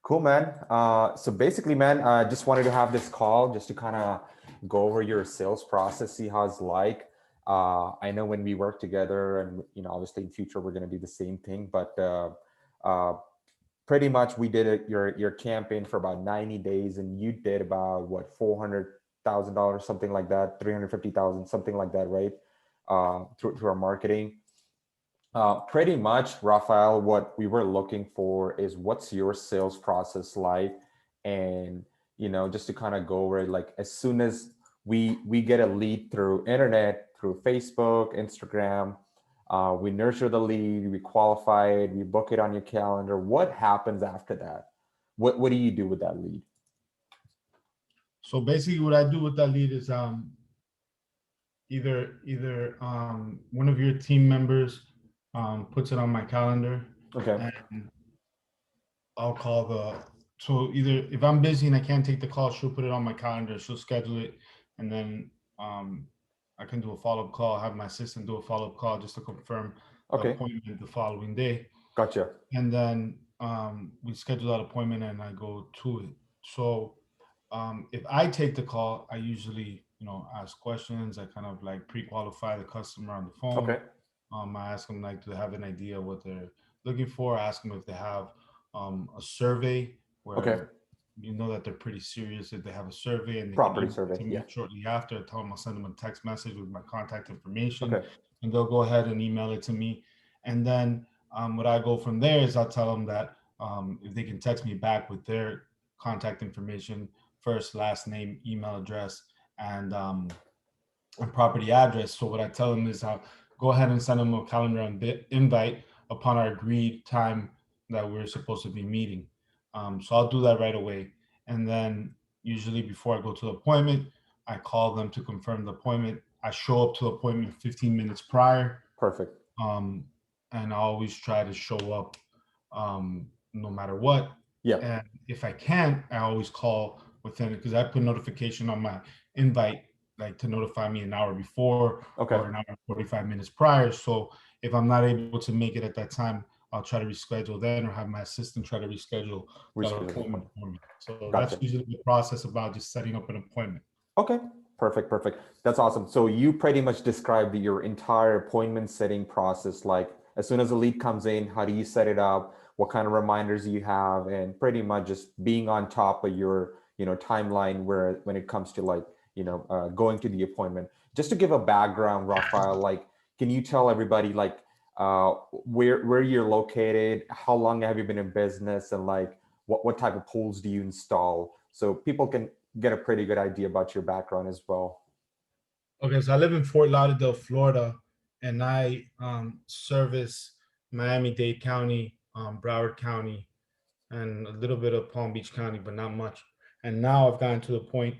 Cool, man. So basically, man, I just wanted to have this call just to kind of go over your sales process, see how it's like. I know when we work together, and obviously in future we're going to do the same thing. But uh, pretty much we did your campaign for about 90 days, and you did about what $400,000, something like that, 350,000, something like that, right? Through our marketing. Pretty much, Rafael, what we were looking for is what's your sales process like, and just to kind of go over it, like as soon as we get a lead through internet, through Facebook, Instagram, we nurture the lead, we qualify it, we book it on your calendar. What happens after that? What do you do with that lead? So basically, what I do with that lead is either one of your team members puts it on my calendar, Okay, and I'll call the. So either if I'm busy and I can't take the call, she'll put it on my calendar. She'll schedule it, and then um, I can do a follow up call. Have my assistant do a follow up call just to confirm the okay, appointment the following day, gotcha. and then we schedule that appointment and I go to it. So if I take the call, I usually, ask questions. I kind of like pre-qualify the customer on the phone. Okay, I ask them like, do they have an idea what they're looking for? I ask them if they have a survey okay, where you know that they're pretty serious. If they have a survey and they can property email it survey, to yeah. me shortly after, I tell them I'll send them a text message with my contact information, Okay, and they'll go ahead and email it to me. And then what I go from there is I'll tell them that if they can text me back with their contact information, first, last name, email address, and property address. So what I tell them is I'll go ahead and send them a calendar invite upon our agreed time that we're supposed to be meeting. So I'll do that right away. And then usually before I go to the appointment, I call them to confirm the appointment. I show up to the appointment 15 minutes prior, perfect. um, and I always try to show up no matter what. Yeah. And if I can't, I always call within it because I put notification on my invite, like to notify me an hour before Okay. or an hour and 45 minutes prior. So if I'm not able to make it at that time, I'll try to reschedule then or have my assistant try to reschedule that Reschedule the appointment appointment. for me. So that's Gotcha. usually the process about just setting up an appointment. Okay. Perfect. Perfect. That's awesome. So you pretty much described your entire appointment setting process. Like as soon as the lead comes in, how do you set it up? What kind of reminders do you have? And pretty much just being on top of your, timeline where when it comes to like, going to the appointment. Just to give a background, Rafael, like, can you tell everybody like where you're located, how long have you been in business, and like what type of pools do you install? So people can get a pretty good idea about your background as well. Okay, so I live in Fort Lauderdale, Florida, and I service Miami-Dade County, Broward County, and a little bit of Palm Beach County, but not much. And now I've gotten to the point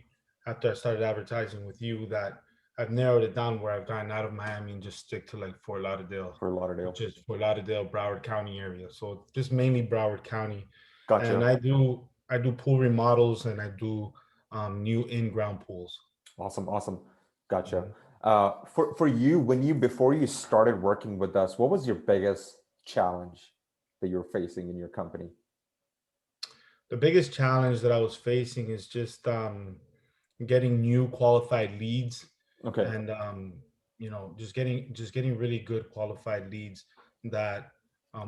after I started advertising with you that I've narrowed it down where I've gotten out of Miami and just stick to like Fort Lauderdale, For Lauderdale. which is Fort Lauderdale, Broward County area. So just mainly Broward County, and Gotcha. I do pool remodels and I do new in-ground pools. Awesome. Awesome. Gotcha. Mhm. For you, when you before you started working with us, what was your biggest challenge that you're facing in your company? The biggest challenge that I was facing is just getting new qualified leads Okay. and just getting really good qualified leads that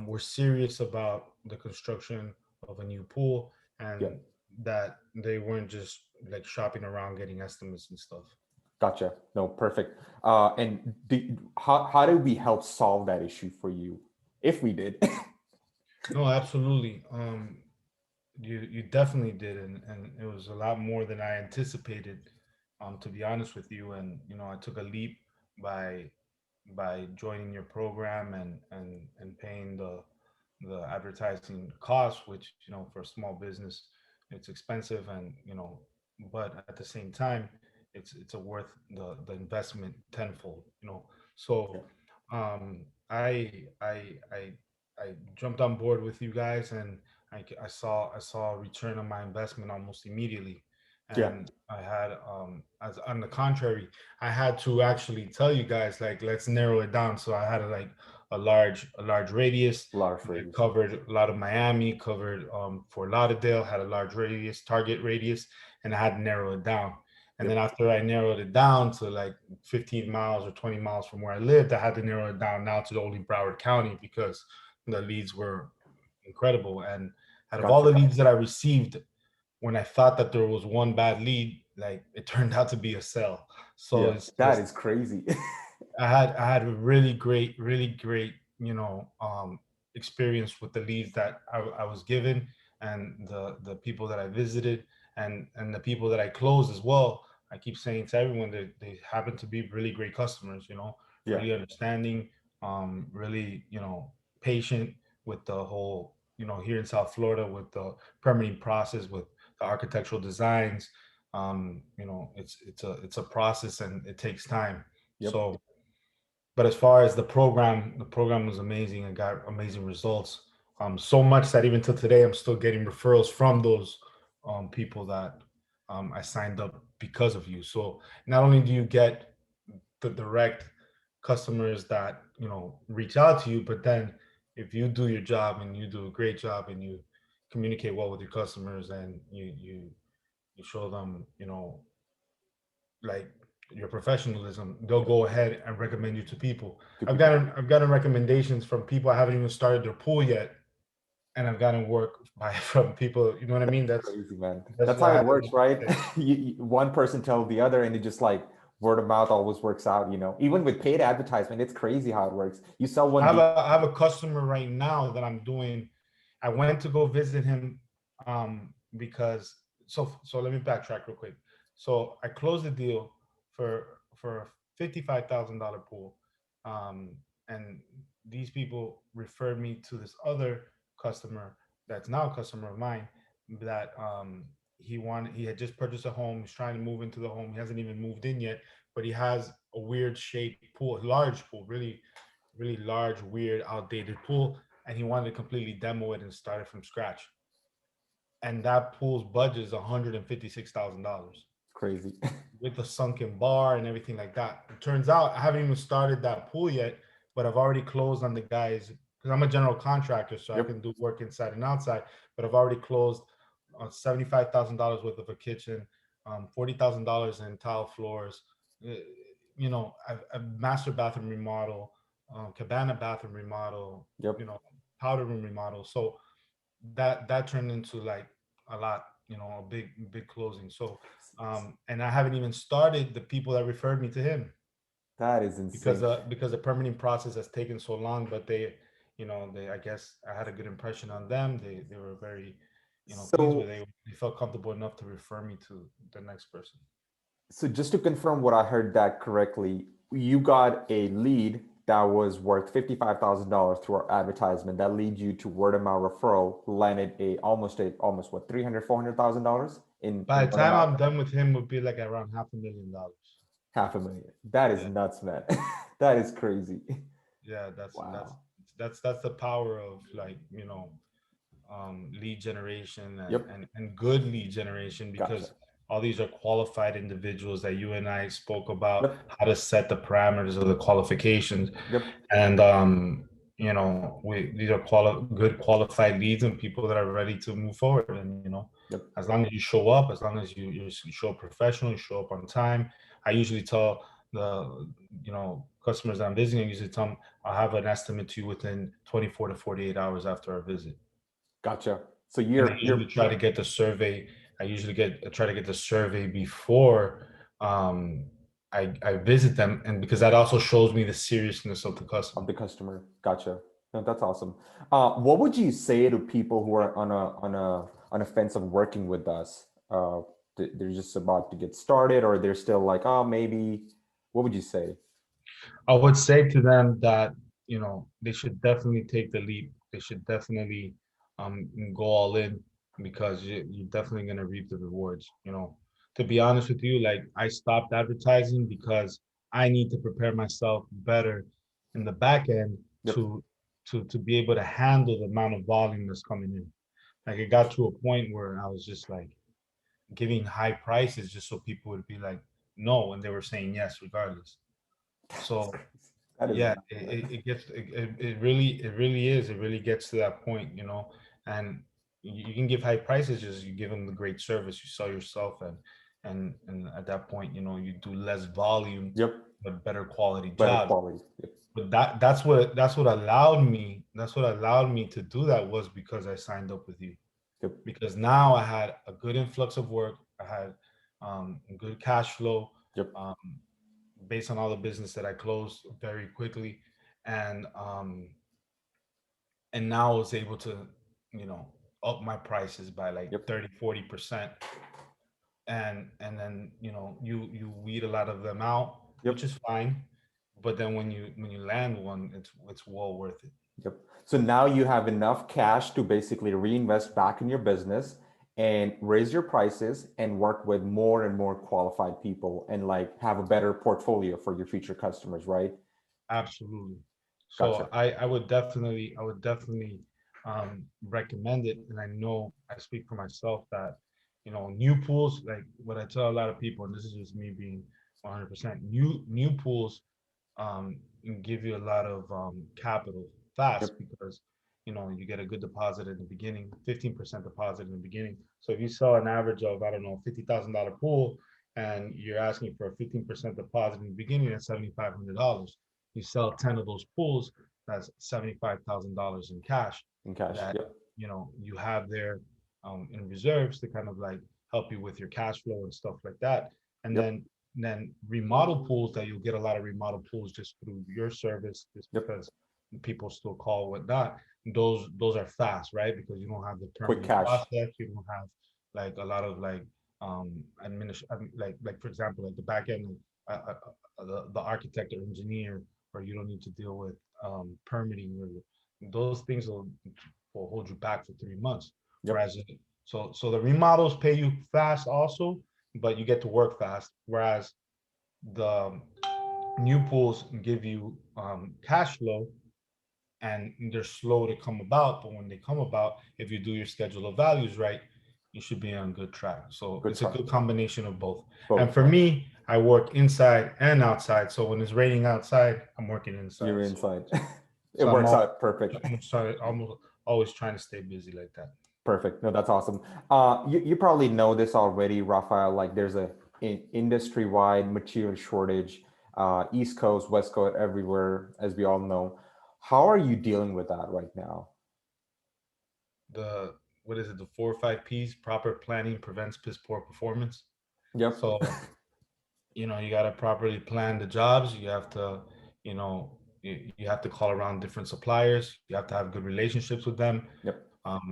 were serious about the construction of a new pool Yeah. and that they weren't just like shopping around getting estimates and stuff. Gotcha. No, perfect. And how did we help solve that issue for you, if we did? No, absolutely. You definitely did, and it was a lot more than I anticipated, to be honest with you. And I took a leap by joining your program and paying the advertising costs, which for a small business, it's expensive, and but at the same time, it's a worth the investment tenfold. Yeah. So I jumped on board with you guys, and I saw a return on my investment almost immediately. Yeah. And I had as on the contrary, I had to actually tell you guys like let's narrow it down. So I had like a large radius. Large I radius. covered a lot of Miami, covered Fort Lauderdale, had a large radius, target radius, and I had to narrow it down. And then Yep. after I narrowed it down to like 15 miles or 20 miles from where I lived, I had to narrow it down now to only Broward County because the leads were incredible. And out of all Gotcha. the leads that I received, when I thought that there was one bad lead, like it turned out to be a sell. So Yeah, it's that just is crazy. I had a really great, experience with the leads that I was given, and the people that I visited, and the people that I closed as well. I keep saying to everyone that they happen to be really great customers, Yeah. really understanding, really, patient with the whole, here in South Florida with the permitting process, with the architectural designs. It's a process and it takes time. Yep. So, but as far as the program was amazing. I got amazing results. So much that even till today, I'm still getting referrals from those people that I signed up because of you. So not only do you get the direct customers that reach out to you, but then if you do your job and you do a great job and you communicate well with your customers and you show them, like your professionalism, they'll Yep. go ahead and recommend you to people. To I've people. gotten I've gotten recommendations from people I haven't even started their pool yet, and I've gotten work by from people. You know what I mean? Crazy, man. That's That's how I it had works, right? to- One person tells the other, and it just like word of mouth always works out, Even with paid advertisement, it's crazy how it works. You sell I one have deal. a customer right now that I'm doing. I went to go visit him because so let me backtrack real quick. So I closed the deal for a $55,000 pool, and these people referred me to this other customer that's now a customer of mine that he had just purchased a home. He's trying to move into the home. He hasn't even moved in yet, but he has a weird shaped pool, large pool, really large, weird, outdated pool, and he wanted to completely demo it and start it from scratch. And that pool's budget is $156,000 Crazy. with the sunken bar and everything like that. It turns out I haven't even started that pool yet, but I've already closed on the guys because I'm a general contractor, so I Yep. can do work inside and outside. But I've already closed on $75,000 worth of a kitchen, $40,000 in tile floors, uh, a master bathroom remodel, cabana bathroom remodel, Yep. powder room remodel. So that turned into like a lot, a big closing. So and I haven't even started the people that referred me to him That is insane. because the permitting process has taken so long. But they I guess I had a good impression on them. They were very pleased with So, it. They felt comfortable enough to refer me to the next person. so just to confirm what I heard that correctly, you got a lead that was worth $55,000 through our advertisement that lead you to word of mouth referral, landed almost what, 300, $400,000 in By the word of time mouth. I'm done with him, would be like around $500,000. 500,000. That is Yeah. nuts, man. That is crazy. Yeah, that's Wow. that's the power of, like, lead generation and, Yep. and good lead generation, Gotcha. because all these are qualified individuals that you and I spoke about Yep. how to set the parameters of the qualifications. Yep. And these are good qualified leads and people that are ready to move forward. And Yep. as long as you show up, as long as you show up professional, you show up on time. I usually tell the customers that I'm visiting, I usually tell them I'll have an estimate to you within 24 to 48 hours after our visit. Gotcha. So And I you're usually try to get the survey. I try to get the survey before um, I visit them, and because that also shows me the seriousness of the of customer. the customer. Gotcha. No, that's awesome. What would you say to people who are on a fence of working with us? They're just about to get started, or they're still like, oh, maybe. What would you say? I would say to them that they should definitely take the leap. They should definitely go all in, because you're definitely gonna reap the rewards. To be honest with you, like, I stopped advertising because I need to prepare myself better in the back end Yep. to be able to handle the amount of volume that's coming in. Like, it got to a point where I was just like giving high prices just so people would be like no, and they were saying yes regardless. That's So crazy. That is Yeah, nice, man. it gets it really gets to that point, and you can give high prices, just you give them the great service, you sell yourself, and at that point, you do less volume Yep. but better quality Better jobs. quality. Yep. But that's what allowed me to do that, was because I signed up with you, Yep. because now I had a good influx of work. I had good cash flow, Yep. um, based on all the business that I closed very quickly, and now I was able to, you know, up my prices by like Yep. 30-40%, and then you weed a lot of them out, Yep. which is fine, but then when you land one, it's well worth it. Yep. So now you have enough cash to basically reinvest back in your business and raise your prices and work with more and more qualified people and like have a better portfolio for your future customers, right? Absolutely. So Gotcha. I would definitely recommend it. And I know I speak for myself that, new pools, like what I tell a lot of people, and this is just me being 100%, new pools and give you a lot of capital Yep. fast, because you get a good deposit in the beginning, 15% deposit in the beginning. So if you sell an average of, I don't know, $50,000 pool, and you're asking for a 15% deposit in the beginning, that's $7,500. You sell 10 of those pools, that's $75,000 in cash In cash. that Yep. you have there in reserves to kind of like help you with your cash flow and stuff like that. And Yep. then remodel pools, that you'll get a lot of remodel pools just through your service, just Yep. because people still call whatnot. Those are fast, right? Because you don't have the Quick permitting cash. process, you don't have like a lot of like like for example, like the back end, the architect or engineer, or you don't need to deal with permitting, or those things will hold you back for 3 months. Yep. Whereas so the remodels pay you fast also, but you get to work fast. Whereas the new pools give you cash flow, and they're slow to come about. But when they come about, if you do your schedule of values right, you should be on good track. So Good it's a try. good combination of both. And Both. for me, I work inside and outside. So when it's raining outside, I'm working You're inside. So inside. It so I'm works all out perfect. I'm sorry, almost always trying to stay busy like that. Perfect. No, that's awesome. You probably know this already, Rafael. Like there's a industry-wide material shortage, East Coast, West Coast, everywhere, as we all know. How are you dealing with that right now? The What is it? The 4 or 5 P's: proper planning prevents piss poor performance. Yep. So you got to properly plan the jobs. You have to, you have to call around different suppliers. You have to have good relationships with them. Yep.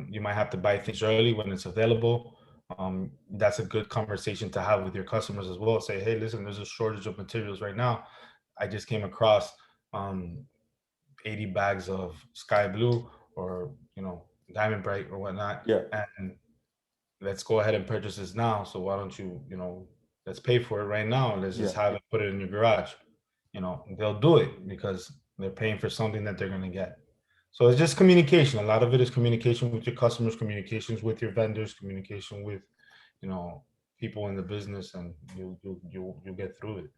You might have to buy things early when it's available. That's a good conversation to have with your customers as well. Say, hey, listen, there's a shortage of materials right now. I just came across um, 80 bags of sky blue, or diamond bright or whatnot, Yeah. and let's go ahead and purchase this now. So why don't you, let's pay for it right now. Let's Yeah. just have it, put it in your garage. They'll do it because they're paying for something that they're going to get. So it's just communication. A lot of it is communication with your customers, communications with your vendors, communication with, you know, people in the business, and you get through it.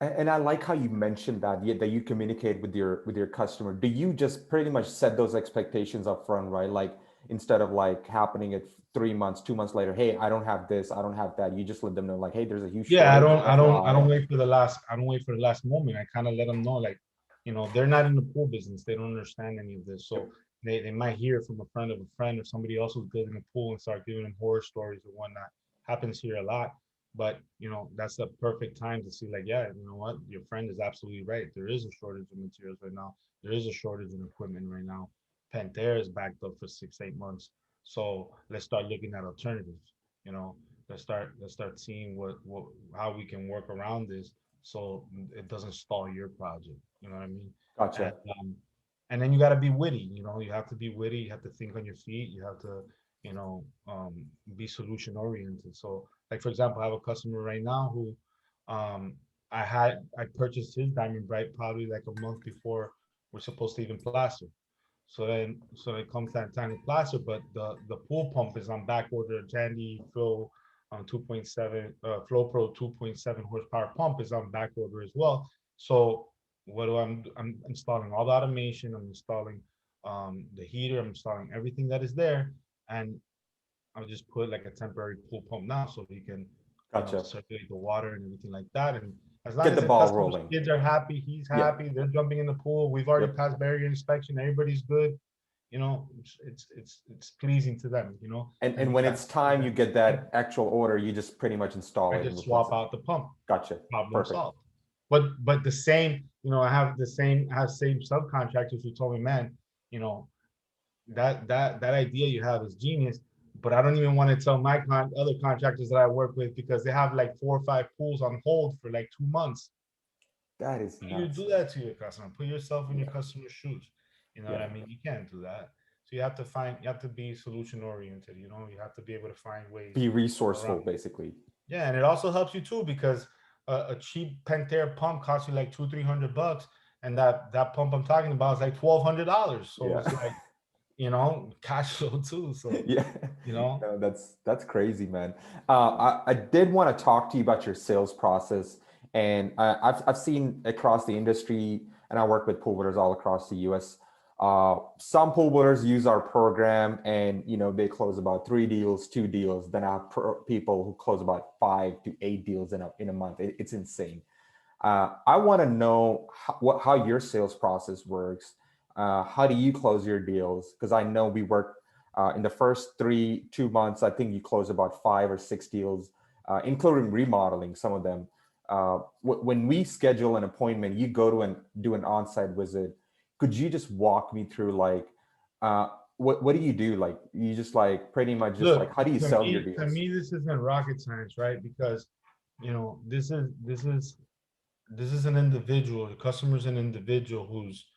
And I like how you mentioned that that you communicate with your customer. Do you just pretty much set those expectations up front, right? Like instead of like happening at 3 months, 2 months later, hey, I don't have this, I don't have that. You just let them know, like, hey, there's a huge Yeah, shortage, I FYI. don't wait for the last, moment. I kind of let them know, like, they're not in the pool business. They don't understand any of this. Yep. So they might hear from a friend of a friend, or somebody else who's building a pool, and start giving them horror stories or whatnot. Happens here a lot. But that's the perfect time to see, like, yeah, you know what, your friend is absolutely right. There is a shortage of materials right now. There is a shortage in equipment right now. Pantera is backed up for 6-8 months. So let's start looking at alternatives. You know, let's start seeing what how we can work around this, so it doesn't stall your project. You know what I mean? And Gotcha. then you got to be witty. You have to be witty. You have to think on your feet. You have to, be solution oriented. So, like for example, I have a customer right now who, um, I purchased his diamond bright probably like a month before we're supposed to even plaster. So it comes that time to plaster, but the pool pump is on back order. Jandy Flow 2.7 Flow Pro 2.7 horsepower pump is on back order as well. So What do I'm installing all the automation. I'm installing the heater. I'm installing everything that is there, and I'll just put like a temporary pool pump now so he can, Gotcha. circulate the water and everything like that. And as long Get as the the ball customer's rolling. kids are happy, he's Yeah. happy, they're jumping in the pool. We've already Yep. passed barrier inspection. Everybody's good. It's pleasing to them, And and when yeah, it's time you get that actual order, you just pretty much install I it and just replace swap it. out the pump. Gotcha. Problem Perfect. solved. But the same, I have same subcontractors who told me, man, you know, that idea you have is genius. But I don't even want to tell my other contractors that I work with because they have like 4 or 5 pools on hold for like 2 months. That is You nuts. do that to your customer. Put yourself in your Yeah. customer's shoes. You know what Yeah. I mean? You can't do that. So you have to be solution oriented. You have to be able to find ways Be resourceful, around it. basically. Yeah, and it also helps you too because a cheap Pentair pump costs you like 200-300 bucks, and that pump I'm talking about is like $1,200. So Yeah. it's like cash flow too. So Yeah. you know, No, that's crazy, man. I did want to talk to you about your sales process, and I've seen across the industry, and I work with pool builders all across the U.S. Some pool builders use our program, and they close about 3 deals, 2 deals. Then I have people who close about 5 to 8 deals in a month. It's insane. I want to know how your sales process works. How do you close your deals? Because I know we work in the first 2 months. I think you close about 5 or 6 deals, including remodeling some of them. When we schedule an appointment, you go to and do an on-site visit. Could you just walk me through what do you do? Like you just like pretty much just like look, how do you to sell your me, to deals? me, this isn't rocket science, right? Because this is an individual. The customer's an individual who's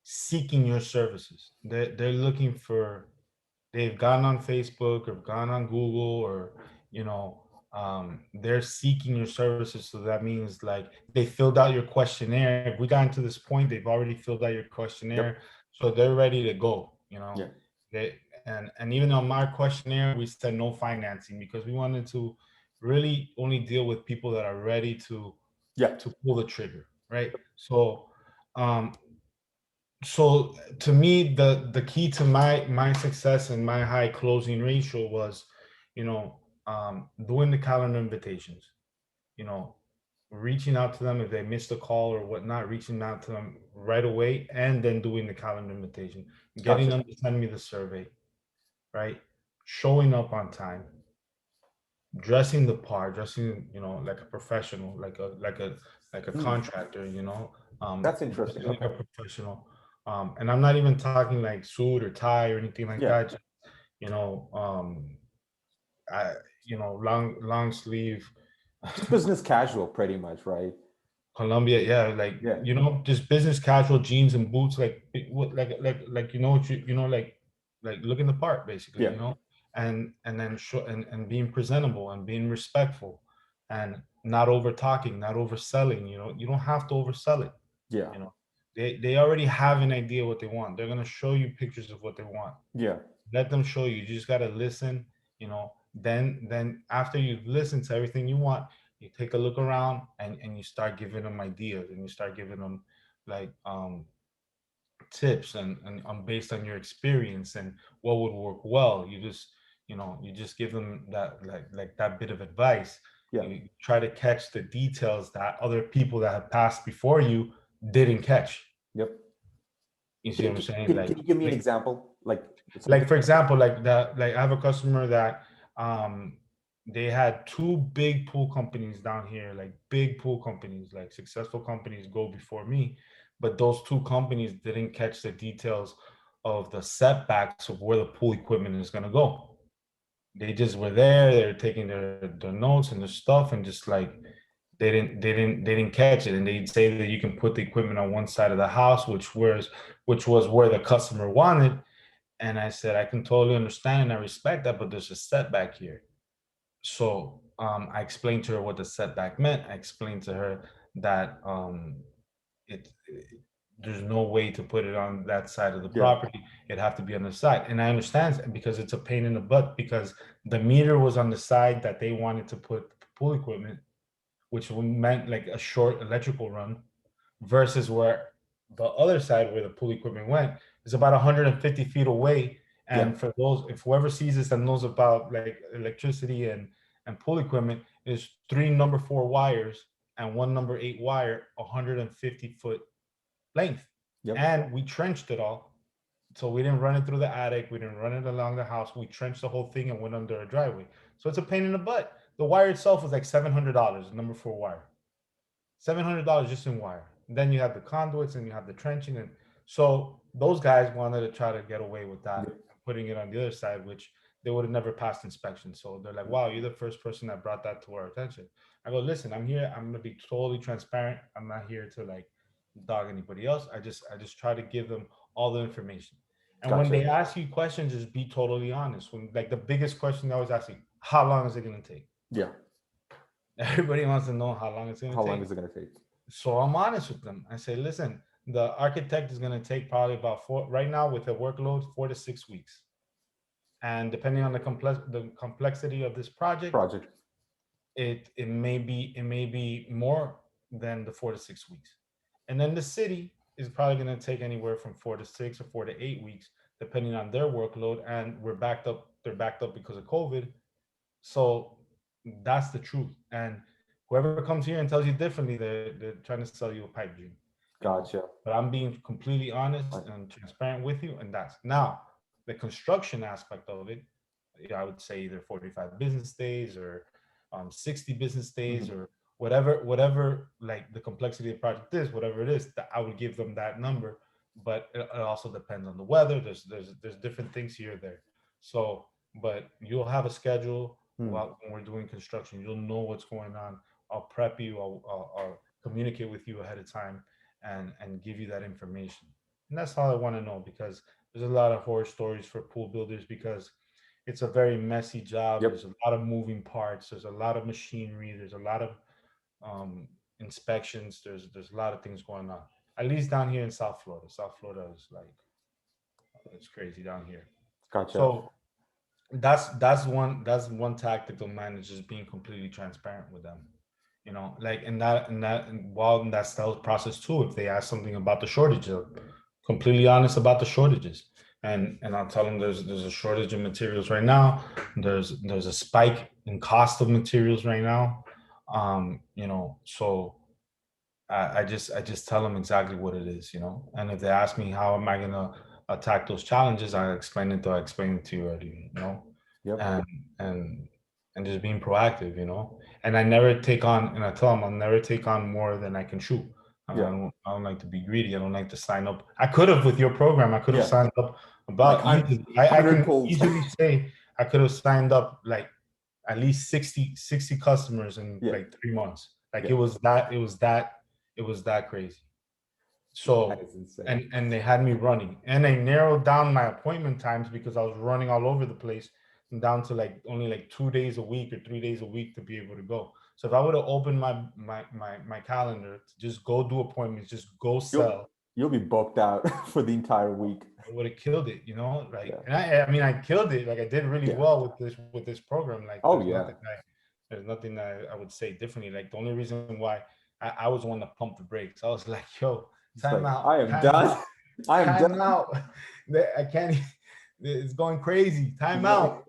seeking your services. They're looking for. They've gone on Facebook or gone on Google or they're seeking your services. So that means like they filled out your questionnaire. If we got into this point, they've already filled out your Yep. questionnaire, so they're ready to go. Yeah. And even on my questionnaire, we said no financing because we wanted to really only deal with people that are ready to Yeah. pull the trigger, right? Um, so to me, the key to my success and my high closing ratio was, doing the calendar invitations, you know, reaching out to them if they missed a call or whatnot, reaching out to them right away, and then doing the calendar invitation, getting Gotcha. them to send me the survey, right? Showing up on time, dressing the part, dressing, like a professional, like a Hmm. contractor, That's interesting. dressing like Okay. a professional. And I'm not even talking like suit or tie or anything like Yeah. that. Just, you know, I, long sleeve, Just business casual, pretty much, right? Columbia, yeah, like Yeah. just business casual jeans and boots, like what, like what like looking the part, basically, Yeah. and then show and being presentable and being respectful, and not over talking, not overselling. You don't have to oversell it. Yeah. You know, they already have an idea what they want. They're gonna show you pictures of what they want. Yeah. Let them show you. You just gotta listen. Then after you've listened to everything you want, you take a look around and you start giving them ideas and you start giving them like tips and based on your experience and what would work well. You just give them that like that bit of advice. Yeah. You try to catch the details that other people that have passed before you didn't catch. Yep. You see Can, what I'm can, saying? can can you give me an example? Like something? Like for example, like I have a customer that they had two big pool companies down here, like big pool companies, like successful companies go before me, but those two companies didn't catch the details of the setbacks of where the pool equipment is going to go. They just were there, they're taking their notes and their stuff, and just like they didn't catch it, and they'd say that you can put the equipment on one side of the house, which was where the customer wanted. And I said, I can totally understand and I respect that, but there's a setback here. So I explained to her what the setback meant. I explained to her that it there's no way to put it on that side of the Yeah. property. It'd have to be on the side. And I understand because it's a pain in the butt because the meter was on the side that they wanted to put pool equipment, which meant like a short electrical run. versus where the other side where the pool equipment went is about 150 feet away. Yeah. And for those, if whoever sees this and knows about like electricity and pool equipment, is three number 4 wires and one number 8 wire, 150-foot length. Yep. And we trenched it all. So we didn't run it through the attic. We didn't run it along the house. We trenched the whole thing and went under a driveway. So it's a pain in the butt. The wire itself was like $700, number 4 wire. $700 just in wire. And then you have the conduits and you have the trenching. And so those guys wanted to try to get away with that, Yep. putting it on the other side, which they would have never passed inspection. So they're like, wow, you're the first person that brought that to our attention. I go, listen, I'm here. I'm gonna be totally transparent. I'm not here to like dog anybody else. I just try to give them all the information. And when Gotcha. they ask you questions, just be totally honest. When like the biggest question they always ask you, how long is it gonna take? Yeah. Everybody wants to know how long it's gonna How long take. is it going to take? So I'm honest with them. I say, listen, the architect is going to take probably about right now with the workload, 4 to 6 weeks. And depending on the complexity of this project, Project. it may be more than the 4 to 6 weeks. And then the city is probably going to take anywhere from 4 to 6 or 4 to 8 weeks, depending on their workload. And we're backed up. They're backed up because of COVID. So that's the truth. And whoever comes here and tells you differently, they're trying to sell you a pipe dream, you know. Gotcha. But I'm being completely honest Right. and transparent with you, and that's now the construction aspect of it. I would say either 45 business days or 60 business days Mhm. or whatever like the complexity of the project is, whatever it is, that I would give them that number. But it also depends on the weather. There's different things here or there. So, but you'll have a schedule Hmm. while when we're doing construction. You'll know what's going on. I'll prep you. I'll communicate with you ahead of time and give you that information. And that's all I want to know because there's a lot of horror stories for pool builders because it's a very messy job. Yep. There's a lot of moving parts. There's a lot of machinery. There's a lot of um, inspections. There's a lot of things going on. At least down here in South Florida. South Florida is like it's crazy down here. Gotcha. So that's one tactic to manage is being completely transparent with them, like and while in that sales process too, if they ask something about the shortages, completely honest about the shortages, and I'll tell them there's a shortage of materials right now. There's a spike in cost of materials right now. So I just tell them exactly what it is, and if they ask me how am I gonna attack those challenges, I explain it to you already, Yep. and and and just being proactive, and I tell them I'll never take on more than I can chew. Yeah. I don't like to be greedy. I don't like to sign up. I could have with your program. I could have Yeah. signed up Like about easily. I 100 can pulls. easily say I could have signed up like at least 60 customers in Yeah. like 3 months. Like Yeah. it was that crazy. That So is insane. and they had me running, and they narrowed down my appointment times because I was running all over the place, and down to like only like 2 days a week or 3 days a week to be able to go. So if I would have opened my calendar to just go do appointments, just go You'll sell, you'll be booked out for the entire week. I would have killed it, like, Yeah. and I mean, I killed it. Like I did really Yeah. well with this program. Like Oh yeah. there's nothing that I would say differently. Like the only reason why I was one to pump the brakes. I was like, yo, It's time like out, I am time done. out, I am time done. out. I can't. It's going crazy. Time Exactly. out.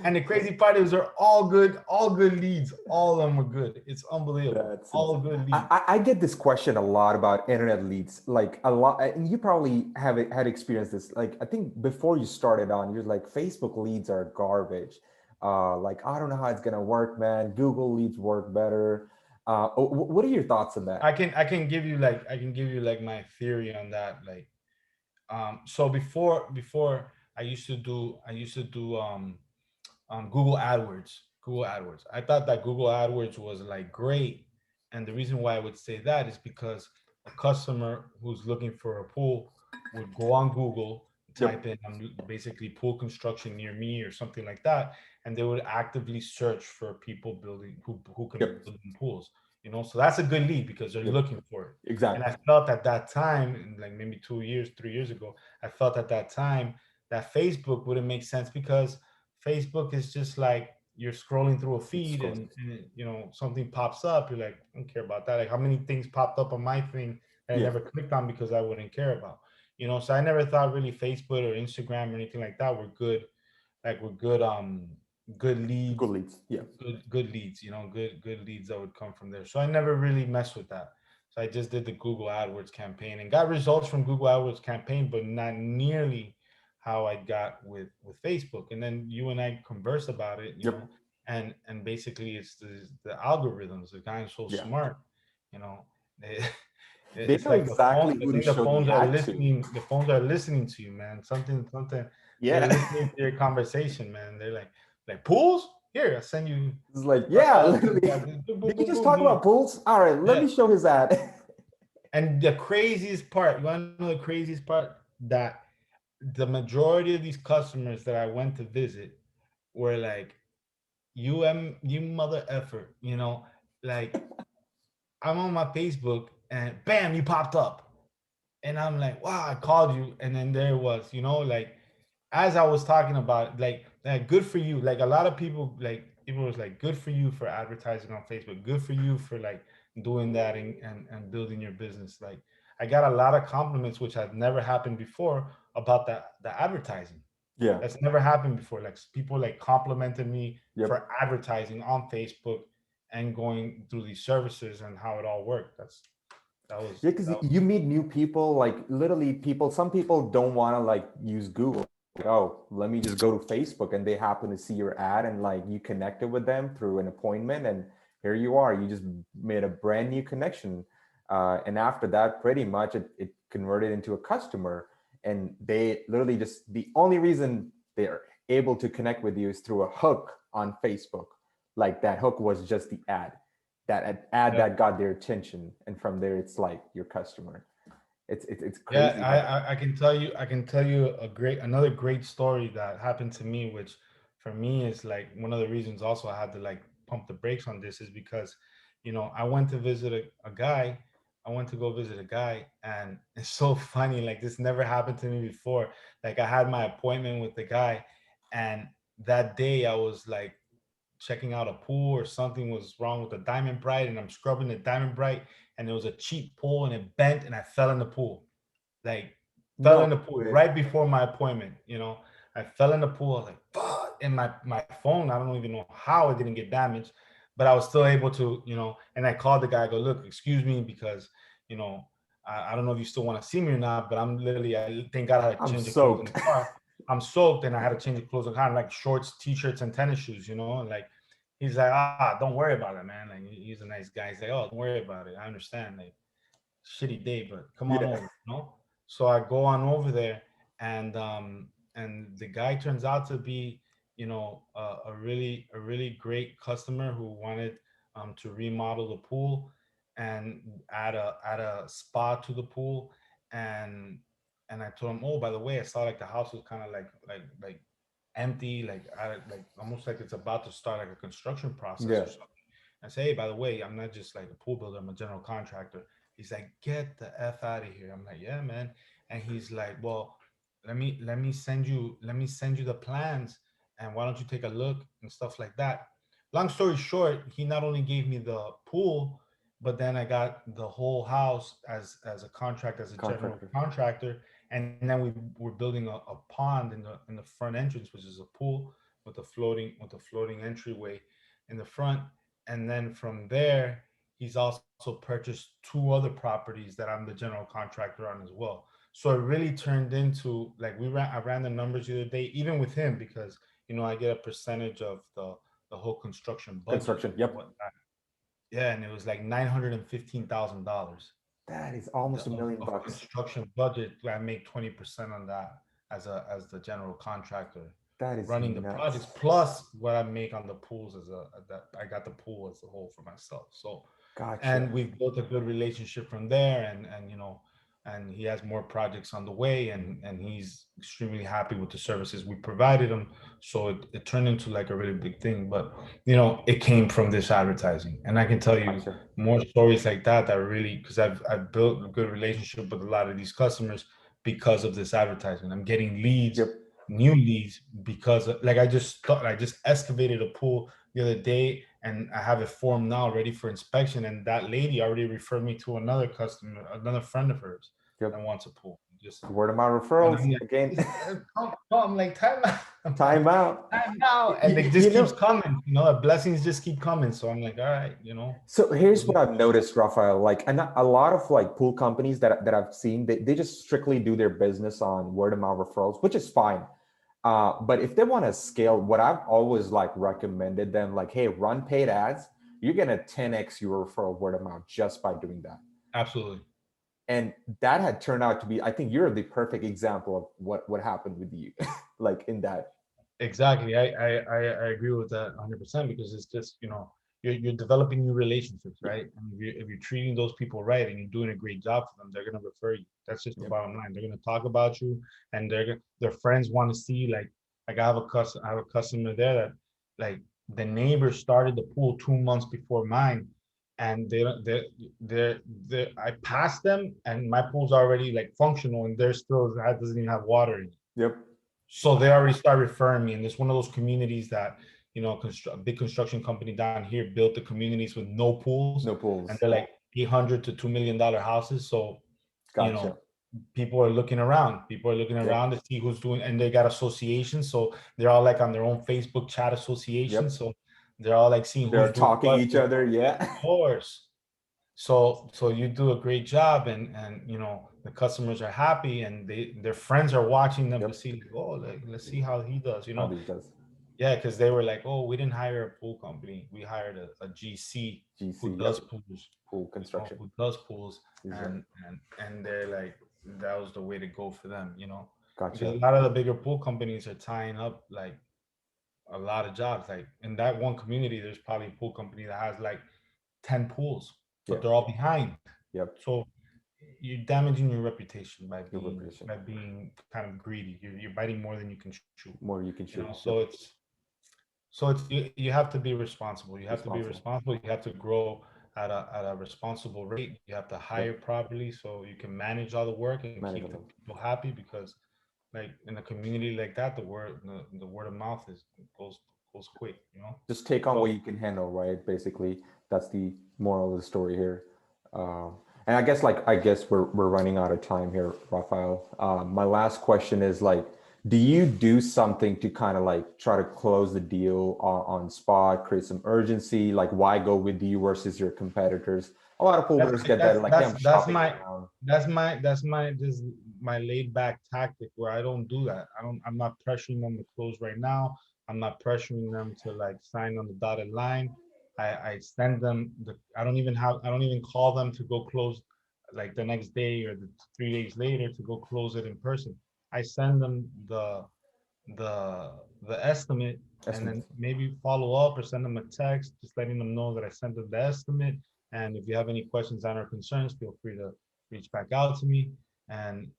And the crazy part is they're all good leads. All of them are good. It's unbelievable. That's All insane. good I, leads. I get this question a lot about internet leads, like a lot, and you probably had experienced this. Like I think before you started on, you're like Facebook leads are garbage. Like I don't know how it's gonna work, man. Google leads work better. What are your thoughts on that? I can give you like my theory on that. Like so before I used to do Google AdWords. I thought that Google AdWords was like great. And the reason why I would say that is because a customer who's looking for a pool would go on Google, type Yep. in basically pool construction near me or something like that. And they would actively search for people building who can Yep. build pools. So that's a good lead because they're Yep. looking for it. And Exactly. I felt at that time, like maybe 2 years, 3 years ago, I felt at that time that Facebook wouldn't make sense because Facebook is just like you're scrolling through a It's feed cool. and you know something pops up, you're like, I don't care about that. Like how many things popped up on my thing that I Yeah. never clicked on because I wouldn't care about. You know, so I never thought really Facebook or Instagram or anything like that were good, like were good good Good leads, leads. Yeah. good leads, you know, good leads that would come from there. So I never really messed with that. So I just did the Google AdWords campaign and got results from Google AdWords campaign, but not nearly how I got with Facebook. And then you and I conversed about it, you know, Yep. and basically it's the algorithms. The guy is so Yeah. smart, you know. They, They it's know like the phone. exactly I who to think the show the phones are ad to. listening. The phones are listening to you, man. Something. They're Yeah. listening to your conversation, man. They're like pools. Here, I send you. It's like, yeah, Rafael, literally. boom, boom, Did you boom, just boom. talk Here. about pools? All right, let Yeah. me show his ad. And the craziest part, you want to know the craziest part? That the majority of these customers that I went to visit were like, you mother effer, you know, like I'm on my Facebook and bam, you popped up. And I'm like, wow, I called you. And then there it was, you know, like as I was talking about, like good for you. Like a lot of people, like people was like, good for you for advertising on Facebook. Good for you for like doing that and building your business. Like I got a lot of compliments, which had never happened before about the advertising. Yeah. That's never happened before. Like people like complimented me Yep. for advertising on Facebook and going through these services and how it all worked. Yeah, because That was you meet new people, like literally people, some people don't want to like use Google. Like, oh, let me just go to Facebook and they happen to see your ad and like you connected with them through an appointment and here you are. You just made a brand new connection. And after that, pretty much it converted into a customer. And they literally just, the only reason they're able to connect with you is through a hook on Facebook. Like that hook was just the ad, that ad yeah. that got their attention, and from there it's like your customer. It's Yeah, crazy how that. I can tell you another great story that happened to me, which for me is like one of the reasons also I had to like pump the brakes on this is because, you know, I went to visit a guy. I went to go visit a guy, and it's so funny. Like this never happened to me before. Like I had my appointment with the guy, and that day I was like checking out a pool or something was wrong with the Diamond Bright, and I'm scrubbing the Diamond Bright, and there was a cheap pole and it bent, and I fell in the pool, like fell No in the pool way. right before my appointment. You know, I fell in the pool. I was like, fuck. And my phone, I don't even know how it didn't get damaged, but I was still able to, you know. And I called the guy. I go, look, excuse me, because you know, I don't know if you still want to see me or not, but I'm literally, I thank God I had to I'm change the clothes in soaked. the car. I'm soaked, and I had to change the clothes in the car, like shorts, t-shirts, and tennis shoes. You know, and like he's like, don't worry about it, man. Like he's a nice guy. He's like, oh, don't worry about it. I understand. Like shitty day, but come on Yeah. over, you know? So I go on over there, and the guy turns out to be, you know, a really great customer who wanted to remodel the pool and add a spa to the pool. And I told him, oh, by the way, I saw like the house was kind of like empty, like almost like it's about to start like a construction process Yeah. or something. I say, hey, by the way, I'm not just like a pool builder, I'm a general contractor. He's like, get the F out of here. I'm like, yeah, man. And he's like, well, let me send you the plans, and why don't you take a look and stuff like that. Long story short, he not only gave me the pool, but then I got the whole house as a contract, as a general Contractor. contractor. And then we were building a pond in the front entrance, which is a pool with a floating entryway in the front. And then from there, he's also purchased two other properties that I'm the general contractor on as well. So it really turned into like I ran the numbers the other day, even with him, because you know I get a percentage of the whole construction budget Construction. and Yep. whatnot. Yeah, and it was like $915,000 That is almost a million of bucks. construction budget. I make 20% on that as the general contractor That is running the projects, nuts. plus what I make on the pools that I got the pool as a whole for myself. So, and Gotcha. we've built a good relationship from there, and you know, and he has more projects on the way, and he's extremely happy with the services we provided him. So it turned into like a really big thing. But you know, it came from this advertising, and I can tell you Gotcha. more stories like that really, because I've built a good relationship with a lot of these customers because of this advertising. I'm getting leads Yep. new leads because like I just excavated a pool the other day and I have it formed now ready for inspection, and that lady already referred me to another customer, another friend of hers that Yep. wants a pool. Just Word of mouth and referrals I'm like, again. I'm like, time out. I'm like, Time out. time out. And it You just keeps know, coming, the blessings just keep coming. So I'm like, all right. so here's what I've noticed, Rafael. Like, and a lot of like pool companies that I've seen, they just strictly do their business on word of mouth referrals, which is fine. But if they want to scale, what I've always like recommended them, like, hey, run paid ads. You're gonna 10x your referral word of mouth just by doing that. Absolutely. And that had turned out to be, I think you're the perfect example of what happened with you, like in that. Exactly. I agree with that 100% because it's just, you're developing new relationships, Yep. right? And if you're treating those people right and you're doing a great job for them, they're gonna refer you. That's just the Yep. bottom line. They're gonna talk about you, and their friends want to see like I have a customer there that like the neighbor started the pool 2 months before mine, and they I passed them and my pool's already like functional and they're still that doesn't even have water in it. Yep. So they already start referring me, and it's one of those communities that a big construction company down here built the communities with no pools, No and pools. they're like 800 to $2 million houses. So you know Gotcha. people are looking around. People are looking Yep. around to see who's doing, and they got associations, so they're all like on their own Facebook chat association. Yep. So they're all like seeing who's They're doing talking what. each other. Yeah. Of course. So you do a great job, and the customers are happy, and their friends are watching them to Yep. see like, oh, like, let's see how he does. How these does. Yeah, because they were like, oh, we didn't hire a pool company, we hired a GC GC. who does Yep. pools, Pool construction. who does pools, Exactly. and they're like, that was the way to go for them, because Gotcha. a lot of the bigger pool companies are tying up like a lot of jobs. Like in that one community, there's probably a pool company that has like 10 pools, but Yeah. they're all behind. Yep. So you're damaging your reputation by Your being reputation. kind of greedy. You're biting more than you can chew. More you can shoot. So Yep. it's you have to be responsible. You have to be Responsible. responsible. You have to grow at a responsible rate. You have to Yep. hire properly so you can manage all the work and keep the Manageable. people happy. Because like in a community like that, the word of mouth goes quick. Just take on what So you can handle, right? Basically, that's the moral of the story here. Uh, and I guess we're running out of time here, Rafael. My last question is like, do you do something to kind of like try to close the deal on spot, create some urgency? Like, why go with you versus your competitors? A lot of pool that's builders get that, that's like, hey, that's I'm that's shopping my around. just my laid back tactic where I don't do that. I'm not pressuring them to close right now. I'm not pressuring them to like sign on the dotted line. I send them I don't even call them to go close like the next day or the 3 days later to go close it in person. I send them the estimate, and then Estimates. maybe follow up or send them a text just letting them know that I sent them the estimate, and if you have any questions or concerns, feel free to reach back out to me. And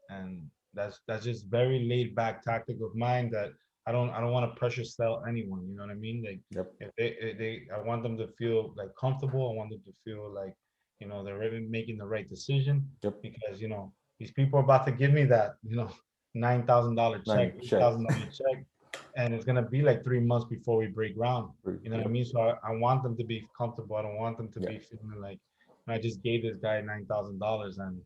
that's just very laid back tactic of mine that I don't want to pressure sell anyone, you know what I mean? Like Yep. if they I want them to feel like comfortable. I want them to feel like they're really making the right decision, Yep. because these people are about to give me that $9,000 check, Nine eight check. thousand dollar check, and it's gonna be like 3 months before we break ground. You know what I Yep. mean? So I want them to be comfortable. I don't want them to Yeah. be feeling like I just gave this guy $9,000 and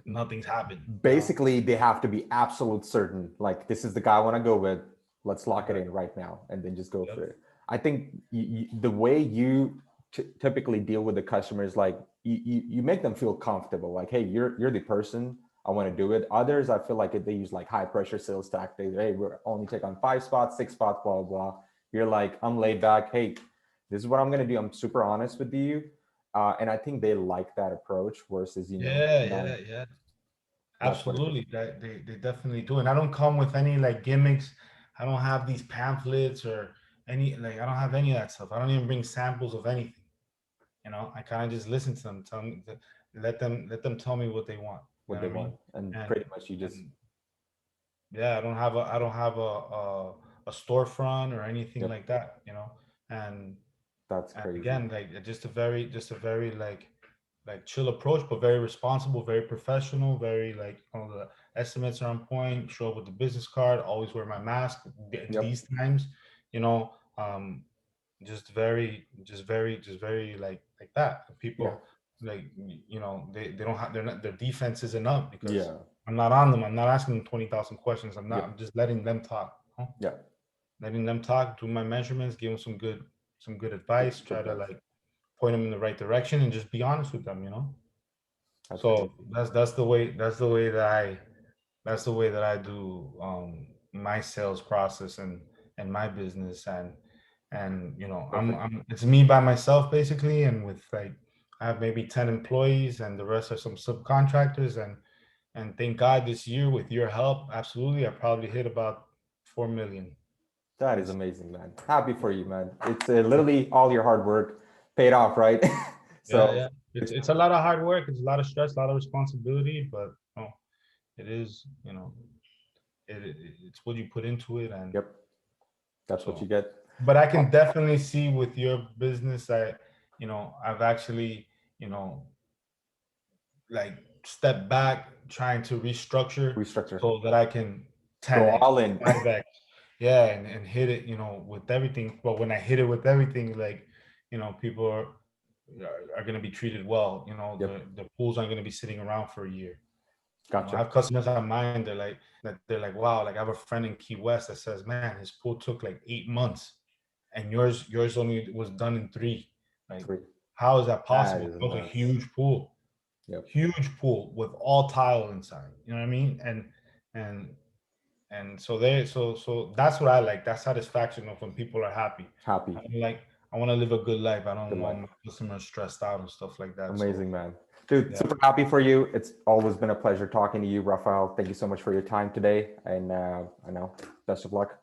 nothing's happened. Basically they have to be absolute certain, like, this is the guy I want to go with, let's lock it Exactly. in right now and then just go Yep. for it. I think the way you typically deal with the customers, like, you make them feel comfortable, like, hey, you're the person I want to do it. Others, I feel like if they use like high pressure sales tactics, hey, we're only take on 5 spots, 6 spots, blah blah blah. You're like, I'm laid back, hey, this is what I'm going to do, I'm super honest with you. And I think they like that approach versus, Yeah, not. yeah, yeah. That's what it is. Absolutely. That they definitely do. And I don't come with any like gimmicks. I don't have these pamphlets or any like I don't have any of that stuff. I don't even bring samples of anything. I kind of just listen to them, let them tell me what they want. You What know they what I want, mean? and And pretty much you just. and yeah, I don't have a storefront or anything Yep. like that. And That's and crazy. again, like just a very like chill approach, but very responsible, very professional, very like the estimates are on point, show up with the business card, always wear my mask. Yep. These times, you know, just very like that. Yeah. People like, they don't have, their defense isn't up because Yeah. I'm not on them. I'm not asking them 20,000 questions. Yep. I'm just letting them talk. Yeah. Letting them talk, do my measurements, give them some good advice, try to Advice. like point them in the right direction, and just be honest with them. That's So great. that's the way that I do my sales process and my business. And Perfect. I'm it's me by myself basically, and with like I have maybe 10 employees and the rest are some subcontractors. And thank God this year with your help, absolutely, I probably hit about 4 million. That is amazing, man. Happy for you, man. It's literally all your hard work paid off, right? Yeah, So yeah. It's a lot of hard work. It's a lot of stress, a lot of responsibility, but it is, it's what you put into it. And yep, that's what so, you get. but I Uh, can definitely see with your business that, I've actually, you know, like step back, trying to restructure Restructure. so that I can Go 10x, all in. 5x, yeah, and hit it, with everything. But when I hit it with everything, like, people are going to be treated well. Yep. The pools aren't going to be sitting around for a year. I Gotcha. have customers on mine. They're like, wow. Like I have a friend in Key West that says, man, his pool took like 8 months, and yours only was done in 3. Like, 3. how is that That possible? is It was a nuts. Yep. huge pool with all tile inside. You know what I mean? And so that's what I like. That satisfaction of when people are happy. Happy. I want to live a good life. I Good don't life. want my customers stressed out and stuff like that. So Amazing, man. Dude, yeah. super happy for you. It's always been a pleasure talking to you, Rafael. Thank you so much for your time today. And I know, best of luck.